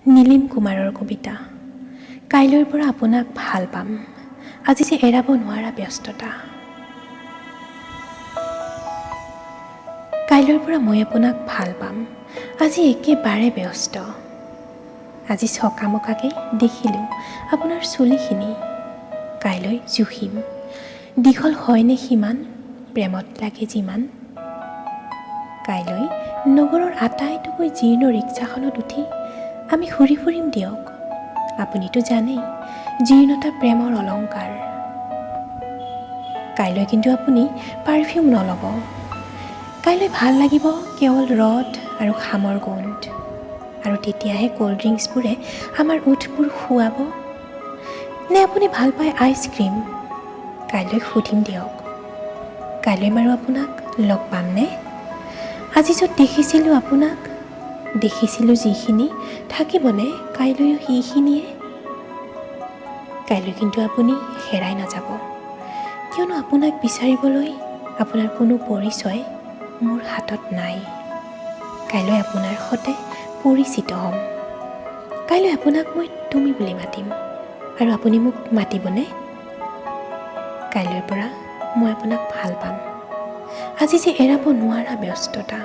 নীলিম কুমাৰৰ কবিতা। কাইলৈৰ পৰা আপোনাক ভাল পাম, আজি যে এৰাব নোৱাৰা ব্যস্ততা। কাইলৈৰ পৰা মই আপোনাক ভাল পাম, আজি একেবাৰে ব্যস্ত। আজি চকামকাকৈ দেখিলোঁ আপোনাৰ চুলিখিনি, কাইলৈ জুখিম দীঘল হয়নে সিমান, প্ৰেমত লাগে যিমান। কাইলৈ নগৰৰ আটাইতকৈ জীৰ্ণ ৰিক্সাখনত উঠি আমি ঘূৰি ফুৰিম দিয়ক, আপুনিতো জানেই জীৰ্ণতা প্ৰেমৰ অলংকাৰ। কাইলৈ কিন্তু আপুনি পাৰফিউম নল'ব, কাইলৈ ভাল লাগিব কেৱল ৰদ আৰু খামৰ গোন্ধ, আৰু তেতিয়াহে ক'ল্ড ড্ৰিংকছবোৰে আমাৰ ওঠবোৰ খুৱাব। নে আপুনি ভাল পায় আইচক্ৰীম, কাইলৈ সুধিম দিয়ক। কাইলৈ বাৰু আপোনাক লগ পামনে? আজি য'ত দেখিছিলোঁ আপোনাক, দেখিছিলোঁ যিখিনি, থাকিবনে কাইলৈও সেইখিনিয়ে? কাইলৈ কিন্তু আপুনি হেৰাই নাযাব, কিয়নো আপোনাক বিচাৰিবলৈ আপোনাৰ কোনো পৰিচয় মোৰ হাতত নাই। কাইলৈ আপোনাৰ সতে পৰিচিত হ'ম, কাইলৈ আপোনাক মই তুমি বুলি মাতিম, আৰু আপুনি মোক মাতিবনে? কাইলৈৰ পৰা মই আপোনাক ভাল পাম, আজি যে এৰাব নোৱাৰা ব্যস্ততা।